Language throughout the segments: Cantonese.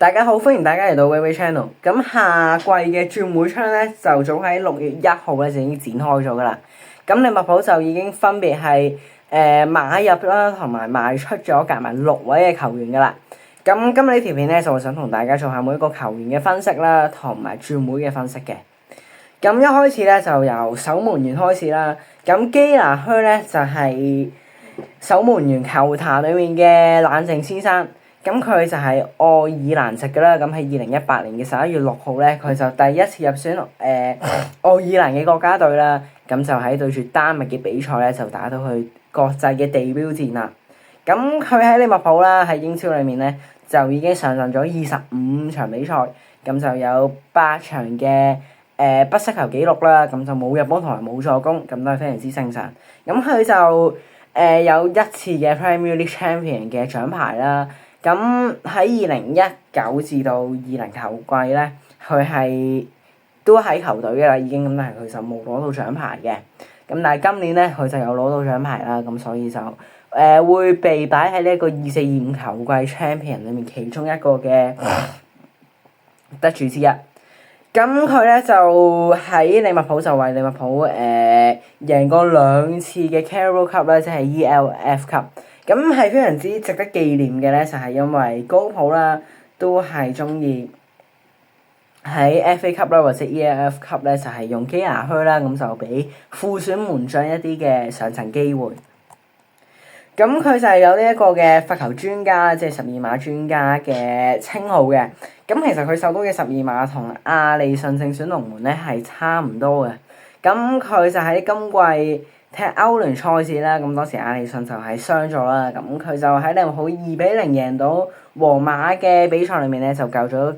大家好，歡迎大家嚟到 WeiWei Channel。咁夏季嘅轉會窗咧，就早喺6月1號咧就已經展開咗噶啦。咁利物浦就已經分別係買入啦，同埋賣出咗夾埋6位嘅球員噶啦。咁今日呢條片咧就會想同大家做下每一個球員嘅分析啦，同埋轉會嘅分析嘅。咁一開始咧就由守門員開始啦。咁基拿靴咧就係守門員球壇裡面嘅冷靜先生。咁佢就係愛爾蘭籍嘅啦。咁喺2018年嘅11月6號咧，佢就第一次入選愛爾蘭嘅國家隊啦。咁就喺對住丹麥嘅比賽咧，就打到去國際嘅地標戰啦。咁佢喺利物浦啦，喺英超裏面咧就已經上陣咗25場比賽，咁就有8場嘅不失球紀錄啦。咁就冇入波同埋冇助攻，咁都係非常之正常。咁佢就有一次嘅 Premier League Champion 嘅獎牌啦。咁喺2019至到20球季咧，佢係都喺球隊嘅啦，已經咁，但係佢就冇攞到獎牌嘅。咁但係今年咧，佢就有攞到獎牌啦，咁所以就會被擺喺呢一個24-25球季 Champion 裏面其中一個嘅得主之一。咁佢咧就喺利物浦就為利物浦贏過2次嘅 Carabao Cup 啦，即係 ELF Cup。咁係非常之值得紀念嘅咧，就係因為高普啦都係中意喺 FA Cup 啦或者 ELF Cup 咧，就係用基拿靴啦，咁就俾副選門將一啲嘅上陣機會。咁佢就係有呢一個嘅罰球專家，即係12碼專家嘅稱號嘅。咁其實佢受到嘅12碼同阿利遜正選龍門咧係差唔多嘅。咁佢就喺今季踢歐聯賽事啦，咁當時阿利遜就係傷咗啦，咁佢就喺利物浦2-0贏到皇馬嘅比賽裏面咧，就救咗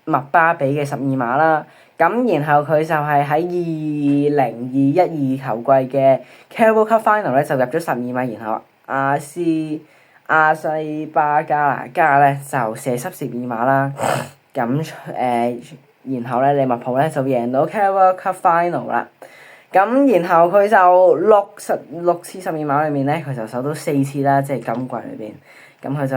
麥巴比嘅12碼啦。咁然後佢就係喺2021-22球季嘅 Carabao Cup Final 咧就入咗12碼，然後亞西巴加拿咧就射失12碼啦。咁然後咧利物浦咧就贏到 Carabao Cup Final 啦。咁然後佢就6次12碼裏面咧，佢就守到4次啦，即係今季裏邊。咁佢就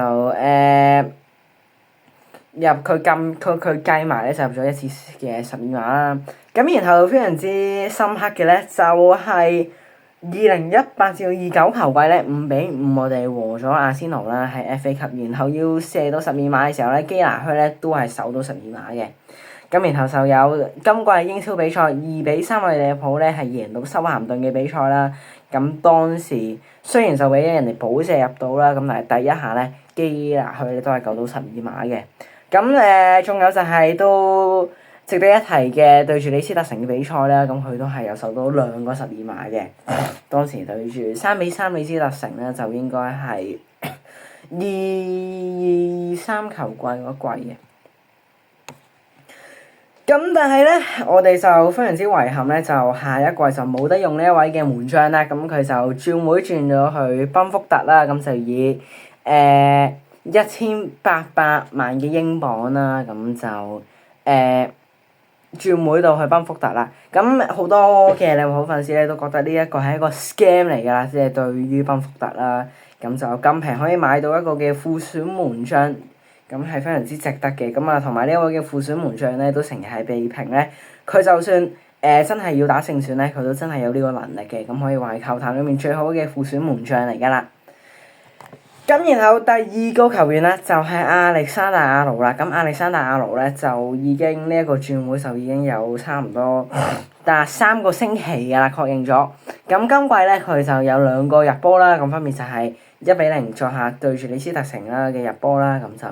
佢計埋咧就入咗1次嘅12碼啦。咁然後非常之深刻嘅咧，就係2018至29球季咧5-5我哋和咗阿仙奴啦，喺 FA Cup，然後要射到12碼嘅時候咧，基拿靴咧都係守到12碼嘅。咁然後就有今季英超比賽2-3我哋利物浦咧係贏到修咸頓嘅比賽啦。咁當時雖然就俾人哋補射入到啦，咁但係第一下咧基拿靴咧都係救到12碼嘅。咁仲有就係都值得一提嘅對住李斯特城嘅比賽啦，咁佢都係有守到2個12碼嘅。當時對住3-3李斯特城咧，就應該係23球季嗰季嘅。咁但係咧，我哋就非常之遺憾咧，就下一季就冇得用呢一位嘅門將啦。咁佢就轉會轉咗去賓福特啦，咁就以1800萬嘅英鎊啦，咁就轉會到去賓福特啦。咁好多嘅利物浦粉絲咧都覺得呢一個係一個 scam 嚟㗎啦，即係對於賓福特啦，咁就咁平可以買到一個嘅副選門將。咁係非常之值得嘅，咁啊同埋呢一位嘅副選門將咧，都成日係被評咧，佢就算真係要打正選咧，佢都真係有呢個能力嘅，咁可以話係球壇裏面最好嘅副選門將嚟㗎啦。咁然後第二個球員咧就係亞歷山大阿奴啦。咁亞歷山大阿奴咧就已經呢一個轉會就已經有差唔多3個星期㗎啦，確認咗。咁今季咧佢就有2個入波啦，咁分別就係1-0作客對住李斯特城啦嘅入波啦，咁就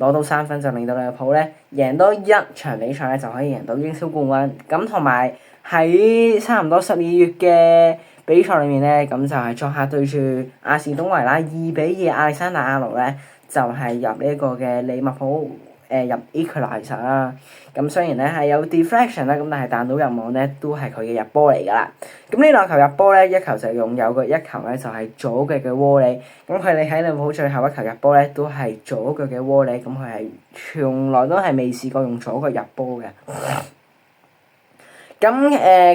攞到3分，就令到利物浦咧贏多1場比賽咧就可以贏到英超冠軍。咁同埋喺差唔多12月嘅比賽裏面咧，咁就係作客對住亞士東維拉2-2，亞歷山大阿奴咧就係入呢一個嘅利物浦入 equaliser 啦。咁雖然咧係有 deflection 啦，咁但係彈到入網咧都係佢嘅入波嚟㗎啦。咁呢2球入波咧，一球就擁有個，一球咧就係左腳嘅窩利。咁佢哋喺利物浦最後一球入波咧都係左腳嘅窩利，咁佢係從來都係未試過用左腳入波嘅。咁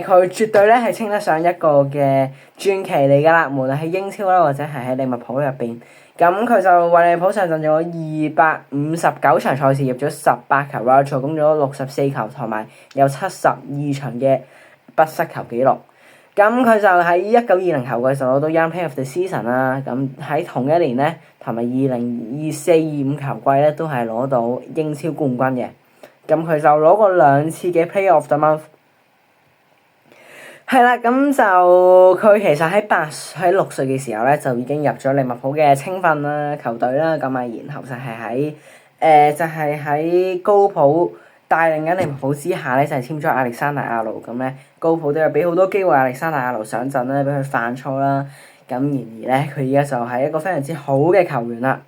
佢絕對咧係稱得上一個嘅傳奇嚟㗎啦，無論喺英超啦或者係喺利物浦入邊。咁佢就為利物浦上陣咗259場賽事，入咗18球啦，助攻咗64球，同埋有72場嘅不失球紀錄。咁佢就喺1920球季就攞到 Young Player of the Season 啦。咁喺同一年咧，同埋2024-25球季咧都係攞到英超冠軍嘅。咁佢就攞過2次嘅 Player of the Month。係啦，咁就佢其實喺6歲嘅時候咧，就已經入咗利物浦嘅青訓啦球隊啦，咁啊，然後就係喺高普帶領緊利物浦之下咧，就係簽咗亞歷山大阿奴。咁咧，高普都有俾好多機會亞歷山大阿奴上陣啦，俾佢犯錯啦。咁然而咧，佢而家就係一個非常之好嘅球員啦。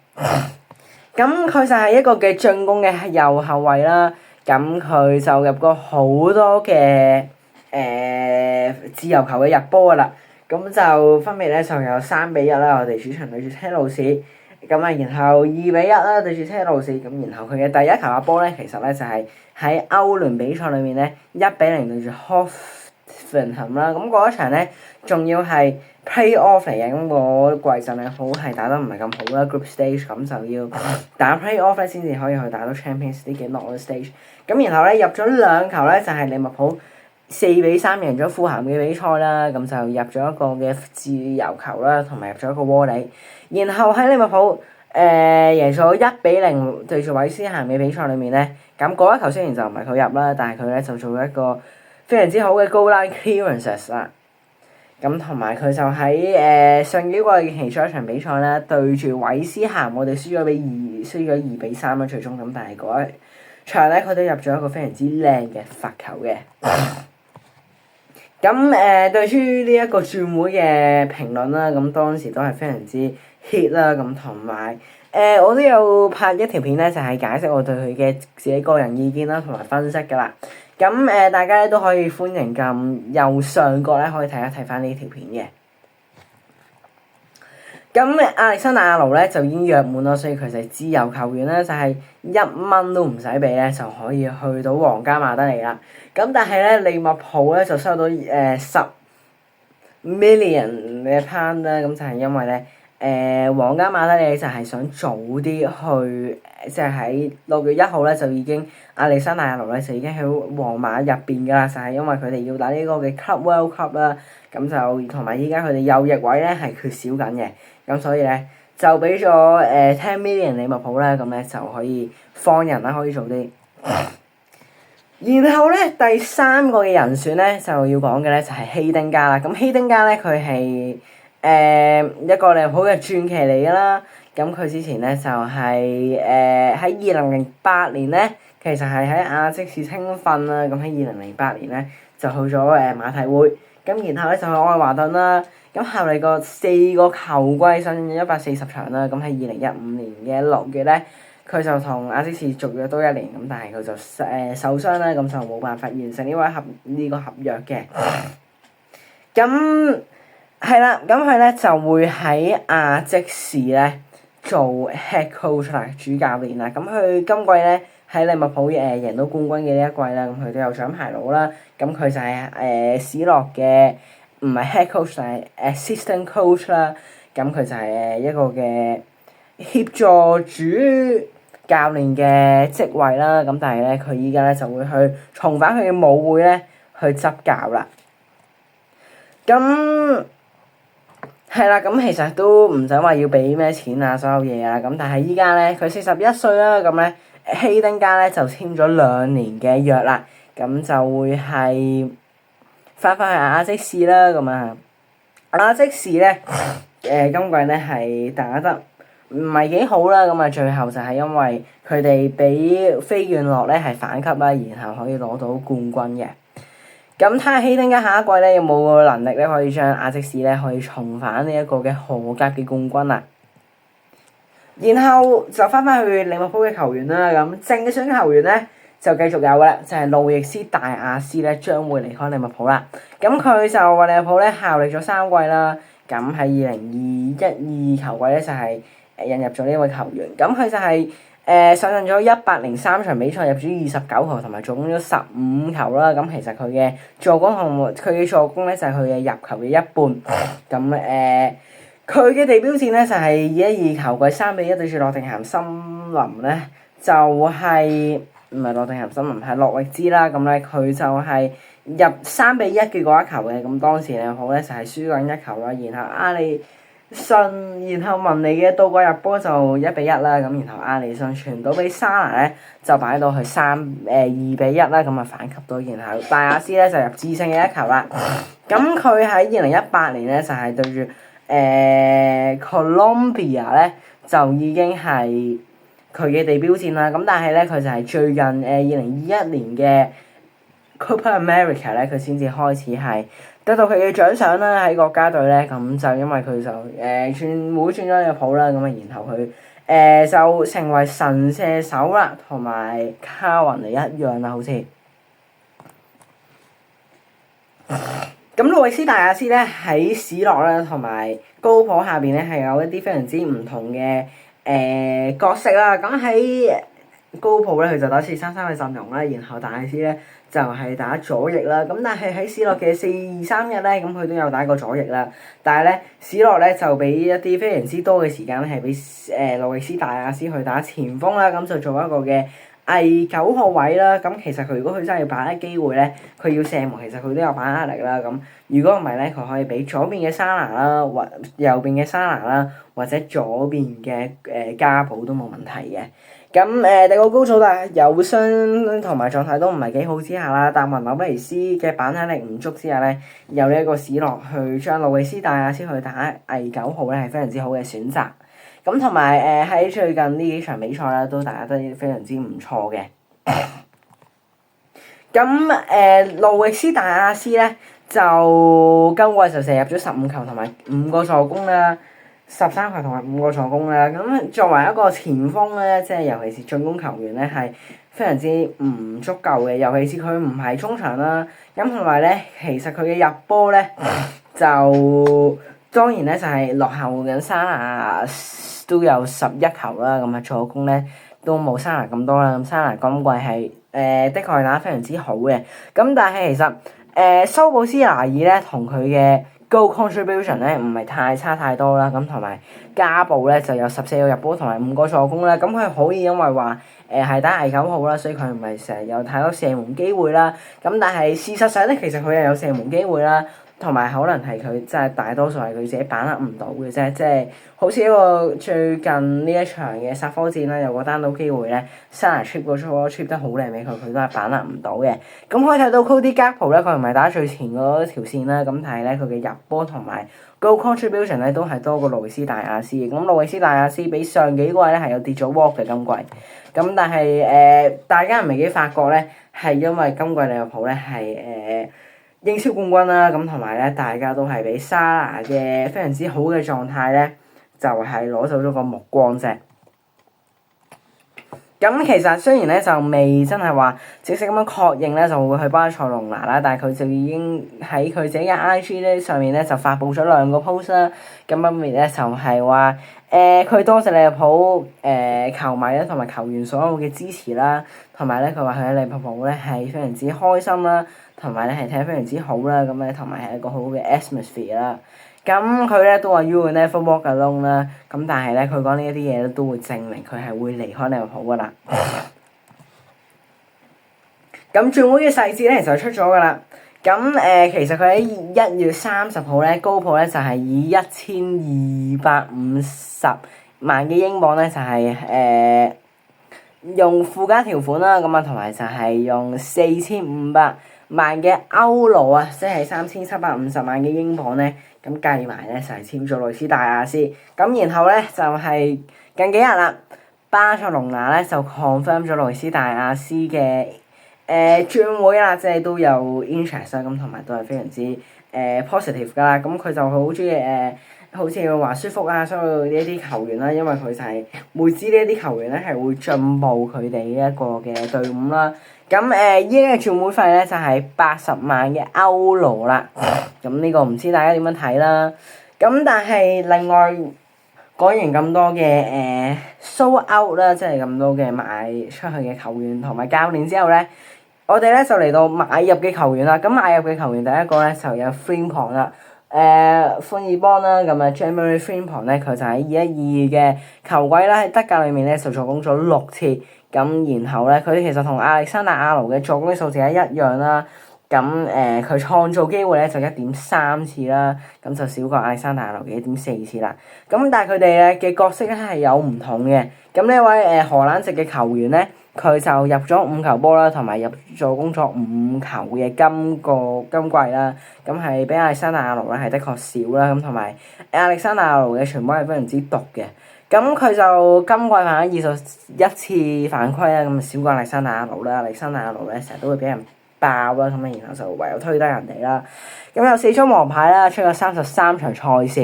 咁佢就係一個嘅進攻嘅右後衞啦。咁佢就入過好多嘅自由球嘅入波㗎啦。咁就分別咧就有3-1啦，我哋主場對住車路士。咁啊，然後2-1啦對住車路士。咁然後佢嘅第一球入波咧，其實咧就係喺歐聯比賽裏面咧1-0對住 Hoffenheim 啦。咁嗰一場咧仲要係 play-off 嚟嘅，咁個季陣咧好係打得唔係咁好啦 ，group stage 咁就要打 play-off 咧先至可以去打到 Champions League 嘅 knockout stage。咁然後咧入咗2球咧就係利物浦4-3贏咗富咸嘅比賽啦，咁就入咗一個嘅自由球啦，同埋入咗一個窩利。然後喺利物浦贏咗1-0對住韋斯咸嘅比賽裏面咧，咁嗰一球雖然就唔係佢入啦，但係佢咧就做咗一個非常之好嘅goal line clearances 啦。咁同埋佢就喺上幾季嘅其中一場比賽啦，對住韋斯咸，我哋輸咗2-3啦最終。咁但係嗰一場咧，佢都入咗一個非常之靚嘅罰球嘅。咁對於呢一個轉會嘅評論啦，咁當時都係非常之 hit 啦。咁同埋我都有拍一條片咧，就係解釋我對佢嘅自己個人意見啦，同埋分析㗎啦。咁大家咧都可以歡迎撳右上角咧，可以睇一睇翻呢條片嘅。咁亞歷山大阿奴咧就已經約滿咯，所以佢就係自由球員咧，就係1蚊都唔使俾咧，就可以去到皇家馬德里啦。咁但係咧利物浦咧就收到10 million 嘅 pound 啦，咁就係因為咧皇家馬德里就係想早啲去，即係喺6月1號咧就已經亞歷山大阿奴咧就已經喺皇馬入邊㗎啦，就係因為佢哋要打呢個嘅 Club World Cup 啦，咁就同埋依家佢哋右翼位咧係缺少緊嘅。咁所以咧就俾咗10 million 利物浦咧，咁咧就可以放人啦，可以做啲。然後咧第3個嘅人選咧就要講嘅咧就係希丁加啦。咁希丁加咧佢係一個利物浦嘅傳奇嚟㗎啦。咁佢之前咧就係喺2008年咧，其實係喺亞積士青訓啦。咁喺2008年咧就去咗馬體會，咁然後咧就去愛華頓啦。咁後嚟個4個球季上咗140場啦。咁喺2015年嘅6月咧，佢就同亞積士續約多1年，咁但係佢就受傷啦，咁就冇辦法完成呢個合約嘅。咁係啦，咁佢咧就會喺亞積士咧做 head coach 啦，主教練啦。咁佢今季咧喺利物浦贏到冠軍嘅呢一季啦，咁佢都有獎牌攞啦。咁佢就係史諾嘅。唔係 head coach，但係 assistant coach 啦。咁佢就係一個嘅協助主教練嘅職位啦。咁但係咧，佢依家咧就會去重返佢嘅母會咧去執教啦。咁係啦，咁其實都唔使話要俾咩錢啊，所有嘢啊。咁但係依家咧，佢41歲啦。咁咧，希丁加咧就簽咗2年嘅約啦。咁就會係翻返去亞積士啦。咁啊，亞積士咧今季咧係打得唔係幾好啦。咁啊，最後就係因為佢哋俾飛燕諾咧係反擊啦，然後可以攞到冠軍嘅。咁睇下希丁加下一季咧有冇能力咧可以將亞積士咧可以重返呢一個嘅荷甲嘅冠軍啊。然後就翻返去利物浦嘅球員啦。咁正選球員咧就繼續有㗎啦，就係路易斯大亞斯咧將會離開利物浦啦。咁佢就為利物浦咧效力咗3季啦。咁喺2021-22球季咧就係引入咗呢位球員。咁佢就係上陣咗103場比賽，入咗29球，同埋助攻咗15球啦。咁其實佢嘅助攻咧就係佢嘅入球嘅一半。咁佢嘅地標戰咧就係2012球季3-1對住諾定咸森林咧，就係唔係諾定咸森林係諾域治啦。咁咧佢就係入3-1嘅嗰一球嘅。咁當時利物浦咧就係輸緊1球啦，然後阿里遜，然後文尼嘅倒掛入波就1-1啦。咁然後阿里遜傳到俾沙拿咧，就擺到去2-1啦。咁啊反擊到，然後戴亞斯咧就入致勝嘅一球啦。咁佢喺2018年咧就係對住Colombia 咧就已經係佢嘅地標戰啦。咁但係咧佢就係最近2021年嘅 Copa America 咧，佢先至開始係得到佢嘅獎賞啦。喺國家隊咧，咁就因為佢就轉咗利物浦啦。咁啊，然後佢就成為神射手啦，同埋卡雲尼一樣啦，好似。咁路易斯大亞斯咧喺史諾啦同埋高普下邊咧係有一啲非常之唔同嘅角色啦。咁喺高普咧佢就打4-3-3嘅陣容啦，然後大亞斯咧就係打左翼啦。咁但係喺史諾嘅4-2-3-1咧，咁佢都有打過左翼啦。但係咧史諾咧就俾一啲非常之多嘅時間咧係俾路易斯大亞斯去打前鋒啦，咁就做一個嘅第9號位啦。咁其實佢如果佢真係要把握機會咧，佢要射門，其實佢都有把握力啦。咁如果唔係咧，佢可以俾左邊嘅沙拿啦，或右邊嘅沙拿啦，或者左邊嘅加寶都冇問題嘅。咁迪奧高祖達有傷同埋狀態都唔係幾好之下啦，達文紐比尼斯嘅板體力唔足之下咧，有呢一個史諾去將路易斯大亞斯去打第9號咧係非常之好嘅選擇。咁同埋喺最近呢幾場比賽啦，都打得非常之唔錯嘅。咁路易斯大亞斯咧就今季就射入咗15球同埋5個助攻啦，13球同埋5個助攻啦。咁作為一個前鋒咧，即係尤其是進攻球員咧，係非常之唔足夠嘅。尤其是佢唔係中場啦，咁同埋咧，其實佢嘅入波咧就當然咧就係落後緊沙拿都有11球啦。咁啊助攻咧都冇沙拿咁多啦。咁沙拿今季係的確係打得非常之好嘅。咁但係其實蘇布斯拿爾咧同佢嘅 goal contribution 咧唔係太差太多啦。咁同埋加布咧就有14個入波同埋5個助攻啦。咁佢可以因為話係打第9號啦，所以佢唔係成日有太多射門機會啦。咁但係事實上咧，其實佢又有射門機會啦。同埋可能係佢真係大多數係佢自己把握唔到嘅啫，即係好似一個最近呢一場嘅殺科戰啦，有個單刀機會咧，沙拿 trip 個波 trip 得好靚俾佢，佢都係把握唔到嘅。咁可以睇到 Cody Gakpo 咧，佢唔係打最前嗰條線啦，咁但係咧佢嘅入波同埋 goal contribution 咧都係多過路易斯大亞斯嘅。咁路易斯大亞斯比上幾季咧係有跌咗 walk 嘅今季。咁但係大家唔係幾發覺咧，係因為今季利物浦咧係英超冠軍啦，咁同埋咧，大家都係俾沙拿嘅非常之好嘅狀態咧，就係攞走咗個目光啫。咁其實雖然咧就未真係話正式咁樣確認咧就會去巴塞隆拿啦，但係佢就已經喺佢自己嘅 IG 咧上面咧就發布咗2個 post 啦。咁分別咧就係話佢多謝利物浦球迷咧同埋球員所有嘅支持啦，同埋咧佢話佢喺利物浦咧係非常之開心啦。同埋咧係睇得非常之好啦，咁咧同埋係一個好好嘅 atmosphere 啦。咁佢咧都話 You will never walk alone 啦。咁但係咧佢講呢一啲嘢都會證明佢係會離開利物浦噶啦。咁轉會嘅細節咧其實出咗噶啦。咁其實佢喺1月30號咧，高普咧就係以1250萬嘅英鎊咧就係用附加條款啦，咁啊同埋就係用4500萬嘅歐羅啊，即係3750萬嘅英鎊咧，咁計埋咧就係簽咗路易斯大亞斯。咁然後咧就係近幾日啦，巴塞隆拿咧就 confirm 咗路易斯大亞斯嘅轉會啦，即係都有 interest 啦，咁同埋都係非常之positive 噶啦。咁佢就好中意好似華舒福啊，所有呢一啲球員啦，因為佢就係會知呢一啲球員咧係會進步佢哋呢一個嘅隊伍啦。咁依家嘅轉會費咧就係80萬嘅歐羅啦。咁呢個唔知大家點樣睇啦。咁但係另外講完咁多嘅show out 啦，即係咁多嘅賣出去嘅球員同埋教練之後咧，我哋咧就嚟到買入嘅球員啦。咁買入嘅球員第一個咧就有 Frimpong 啦，寬爾邦啦，咁啊 Jeremy Frimpong 咧佢就喺2012嘅球季啦，喺德甲裏面咧就助攻咗6次，咁然後咧佢其實同亞歷山大阿奴嘅助攻數字係一樣啦。咁佢創造機會咧就1.3次啦，咁就少過亞歷山大阿奴嘅1.4次啦。咁但係佢哋咧嘅角色咧係有唔同嘅。咁呢位荷蘭籍嘅球員咧，佢就入咗5球波啦，同埋助攻咗5球嘅今季啦。咁係比亞歷山大阿奴咧係的確少啦。咁同埋亞歷山大阿奴嘅傳波係非常之毒嘅。咁佢就今季犯咗21次犯規啦，咁少過亞歷山大阿奴啦。亞歷山大阿奴咧成日都會俾人爆啦，咁啊，然後就唯有推低人哋啦。咁有4張黃牌啦，出咗33場賽事，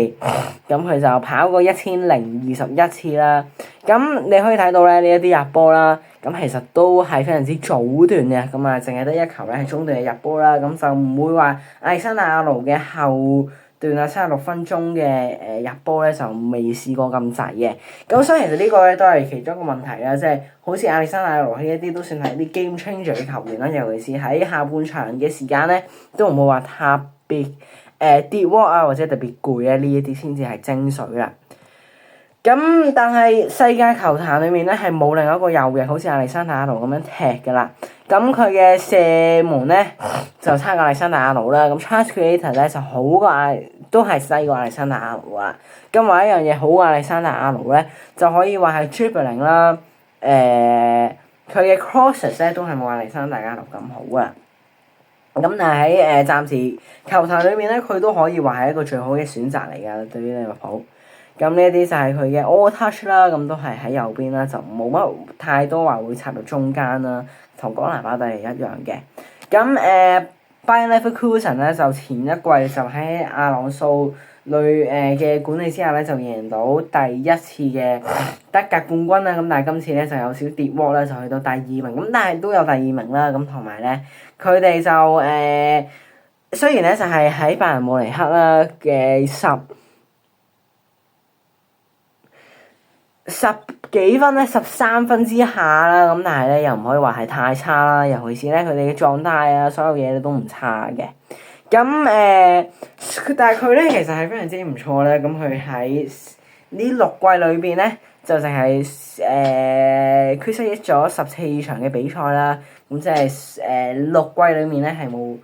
咁佢就跑過1021次啦。咁你可以睇到咧，呢一啲入波啦，咁其實都係非常之早段嘅，咁啊，淨係得1球咧係中段嘅入波啦，咁就唔會話亞歷山大阿奴嘅後段啊76分鐘嘅入波咧就未試過咁滯嘅。咁所以其實呢個咧都係其中一個問題啦，即係好似亞歷山大阿奴呢一啲都算係啲 game changer 嘅球員啦，尤其是喺下半場嘅時間咧都唔會話特別跌窩啊或者特別攰啊，呢一啲先至係精髓啦。咁但係世界球壇裏面咧係冇另一個右翼好似亞歷山大阿奴咁樣踢噶啦。咁佢嘅射門咧就差過亞歷山大阿奴啦。咁 chance creator 咧就好過都係細過亞歷山大阿奴啦。咁話一樣嘢好過亞歷山大阿奴咧，就可以話係 dribbling 啦。佢嘅 crosses 咧都係冇亞歷山大阿奴咁好噶。咁但係喺暫時球壇裏面咧，佢都可以話係一個最好嘅選擇嚟㗎，對於利物浦。咁呢一啲就係佢嘅 all touch 啦，咁都係喺右邊啦，就冇乜太多話會插到中間啦，同港拿巴蒂係一樣嘅。咁Bayer Leverkusen 咧就前一季就喺阿朗素嘅管理之下咧，就贏到第一次嘅德甲冠軍啦。咁但係今次咧就有少跌窩啦，就去到第2名。咁但係都有第2名啦。咁同埋咧，佢哋就雖然咧就係喺拜仁慕尼黑啦嘅十幾分咧，13分之下啦，咁但係咧又唔可以話係太差啦，尤其是咧佢哋嘅狀態啊，所有嘢都唔差嘅。咁但係佢咧其實係非常之唔錯咧。咁佢喺呢6季裏邊咧，就淨係缺失咗14場嘅比賽啦。咁即係6季裏面咧係冇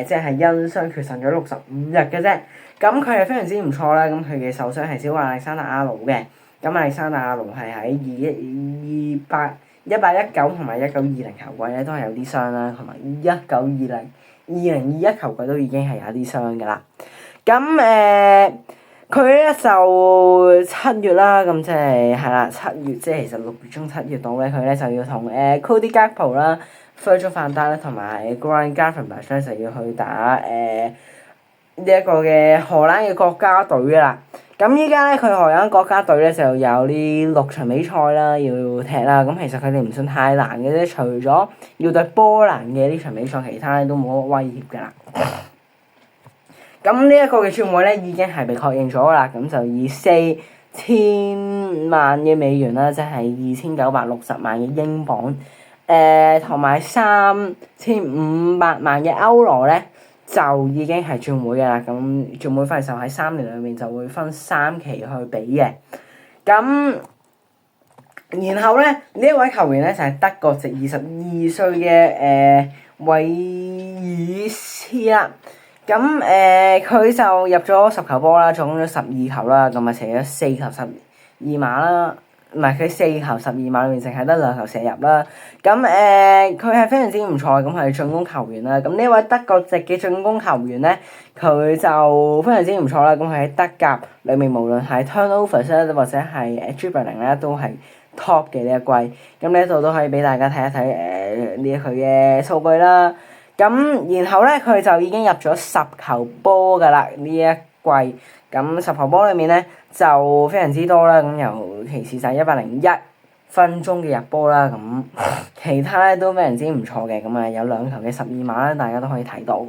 即係因傷缺陣咗65日嘅啫。咁佢係非常之唔錯啦。咁佢嘅受傷係少過亞歷山大阿奴嘅。咁亞歷山大阿奴係喺2019同埋1920球季咧都係有啲傷啦，同埋2021球季都已經係有啲傷㗎啦。咁佢咧就7月啦，咁即係啦7月，即係其實6月中7月度咧，佢咧就要同Cody Gakpo 啦、Virgil van Dijk 啦同埋 Ryan Gravenberch 咧就要去打呢一個嘅荷蘭嘅國家隊㗎啦。咁依家咧，佢荷蘭國家隊咧就有呢6場比賽啦，要踢啦。咁其實佢哋唔算太難嘅啫，除咗要對波蘭嘅呢場比賽，其他咧都冇乜威脅㗎啦。咁呢一個嘅轉會咧已經係被確認咗啦。咁就以4000萬嘅美元啦，即係2960萬嘅英鎊，同埋3500萬嘅歐羅咧。就已經係轉會嘅啦，咁轉會費就喺3年裏面就會分3期去俾嘅。咁然後咧呢一位球員咧就係德國籍22歲嘅韋爾斯啦。咁佢就入咗10球波啦，總共咗12球啦，咁啊射咗4球12碼啦。唔係，佢4球12碼裏面淨係得2球射入啦。咁佢係非常之唔錯，咁係進攻球員啦。咁呢位德國籍嘅進攻球員咧，佢就非常之唔錯啦。咁佢喺德甲裏面無論係 turnovers 咧，或者係dribbling 咧，都係 top 嘅呢一季。咁呢一度都可以俾大家睇一睇呢佢嘅數據啦。咁然後咧，佢就已經入咗10球波㗎啦呢一季。咁10球波裏面咧就非常之多啦。咁尤其是就係101分鐘嘅入波啦。咁其他咧都非常之唔錯嘅。咁啊有2球嘅12碼啦，大家都可以睇到。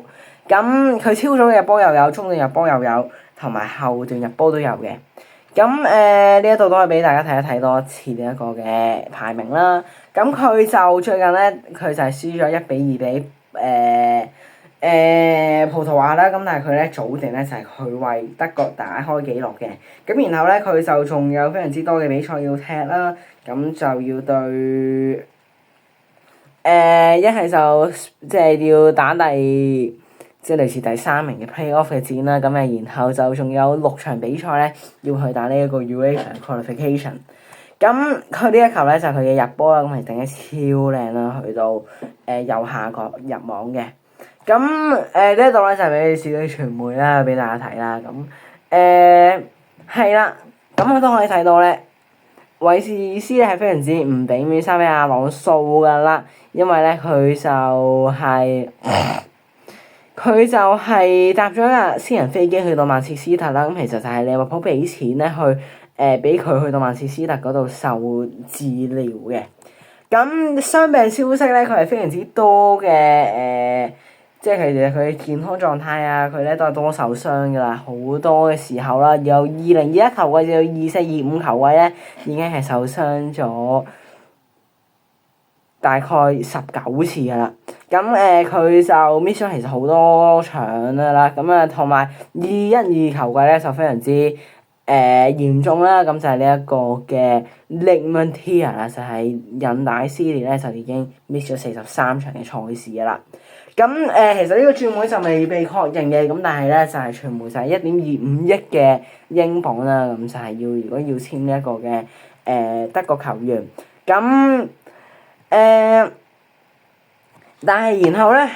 咁佢超早嘅入波又有，中段入波又有，同埋後段入波都有嘅。咁呢一度都可以俾大家睇一睇多一次呢一個嘅排名啦。咁佢就最近咧，佢就係輸咗1-2俾葡萄牙啦。咁但係佢咧早段咧就係佢為德國打開紀錄嘅。咁然後咧佢就仲有非常之多嘅比賽要踢啦。咁就要對一係就即係要打即係類似第3名嘅 Play-off 嘅戰啦。咁然後就仲有6場比賽咧要去打呢一個 UEFA Qualification。咁佢呢一球咧就係佢嘅入波啦，咁係頂得超靚啦，去到右下角入網嘅。咁呢一度咧就係俾少少傳媒啦，俾大家睇啦。咁係啦，咁我都可以睇到咧，韋斯斯咧係非常之唔俾面沙比亞朗素噶啦，因為咧佢就係搭咗架私人飛機去到曼徹斯特啦。咁其實就係利物浦俾錢咧去。俾佢去到曼徹斯特嗰度受治療嘅。咁傷病消息咧，佢係非常之多嘅即係其實佢嘅健康狀態啊，佢咧都係多受傷㗎啦，好多嘅時候啦，由2021球季至到24-25球季咧，已經係受傷咗大概19次㗎啦。咁佢就 miss 咗其實好多場㗎啦。咁同埋21-22球季咧就非常之嚴重啦。咁就係呢一個嘅 ligament tear 啦，就係韌帶撕裂咧，就已經 miss 咗43場嘅賽事㗎啦。咁其實呢個轉會就未被確認嘅，咁但係咧就係傳媒就係1.25億嘅英鎊啦，咁就係如果要簽呢一個嘅德國球員。咁但係然後咧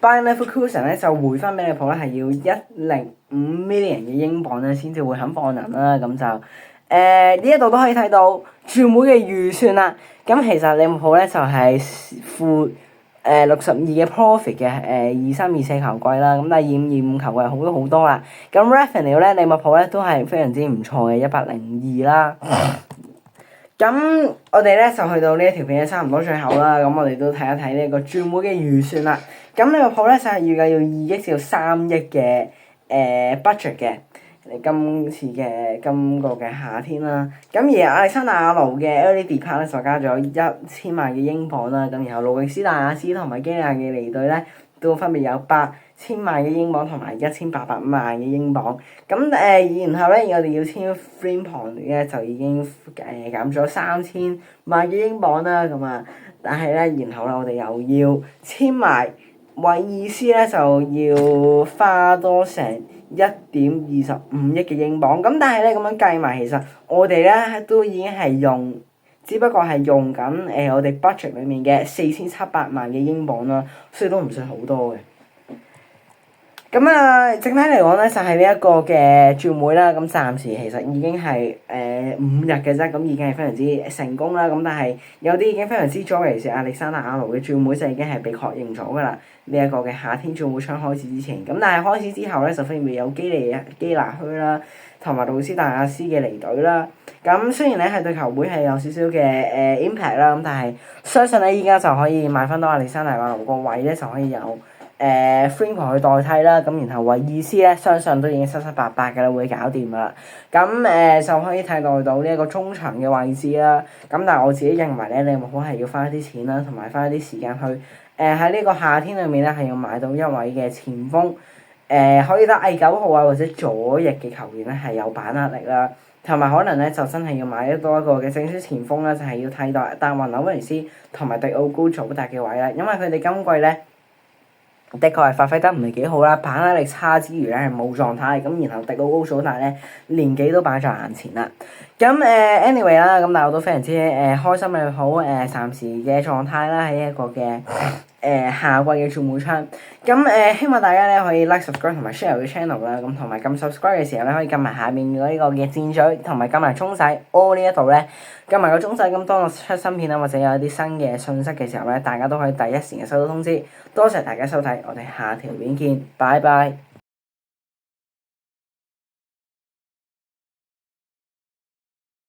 Bayer Leverkusen 咧就回翻俾利物浦咧係要105 million 嘅英鎊咧先至會肯放人啦。咁就呢一度都可以睇到轉會嘅預算啦。咁其實利物浦咧就係負62嘅 profit 嘅23-24球季啦。咁但係25-25球季好咗好多啦。咁 revenue 咧利物浦咧都係非常之唔錯嘅102啦。咁我哋咧就去到呢一條片差唔多最後啦。咁我哋都睇一睇呢個轉會嘅預算啦。咁利物浦咧就係預計要2億至到3億嘅budget 嘅，今個嘅夏天啦。咁而亞歷山大阿奴嘅 early depart 咧就加咗1000萬嘅英鎊啦。咁然後路易斯大亞斯同埋基亞嘅離隊咧都分別有8000萬嘅英鎊同埋1800萬嘅英鎊。咁然後咧我哋要簽 Frimpong 咧就已經減咗3000萬嘅英鎊啦。咁但係咧然後咧我哋又要簽埋韋爾斯咧就要花多成1.25億嘅英鎊。咁但係咧咁樣計埋，其實我哋咧都已經係只不過係用緊我哋 budget 裡面嘅4700萬嘅英鎊啦，所以都唔算好多嘅。咁整體嚟講咧，就係呢一個嘅轉會啦。咁暫時其實已經係5日嘅啫，咁已經係非常之成功啦。咁但係有啲已經非常之早，尤其是亞歷山大阿奴嘅轉會就已經係被確認咗㗎啦。呢一個嘅夏天轉會窗開始之前，咁但係開始之後咧，就分別有基拿虛啦，同埋路斯大亞斯嘅離隊啦。咁雖然咧係對球會係有少少嘅impact 啦，咁但係相信咧依家就可以買翻到亞歷山大阿奴個位咧，就可以有Frimpong 去代替啦。咁然後韋爾斯咧，相信都已經7-8㗎啦，會搞掂㗎啦。咁就可以替代到呢一個中場嘅位置啦。咁但係我自己認為咧，利物浦係要花一啲錢啦，同埋花一啲時間去喺呢個夏天裏面咧，係要買到一位嘅前鋒，可以打9號啊或者左翼嘅球員咧係有把握力啦。同埋可能咧就真係要買多一個嘅正選前鋒啦，就係要替代達雲紐維斯同埋迪奧高祖達嘅位啦，因為佢哋今季咧的確係發揮得唔係幾好啦，把握力差之餘咧係冇狀態。咁然後迪奧高祖達咧年紀都擺在眼前啦。咁anyway 啦，咁但係我都非常之開心嘅好暫時嘅狀態啦，喺一個嘅夏季嘅轉會窗。咁希望大家咧可以 like subscribe 同埋 share 個 channel 啦。咁同埋撳 subscribe 嘅時候咧，可以撳埋下面嗰呢個嘅箭嘴，同埋撳埋鐘仔 all 呢一度咧，撳埋個鐘仔。咁當我出新片啦，或者有一啲新嘅信息嘅時候咧，大家都可以第一時間收到通知。多謝大家收睇，我哋下條片見，拜拜。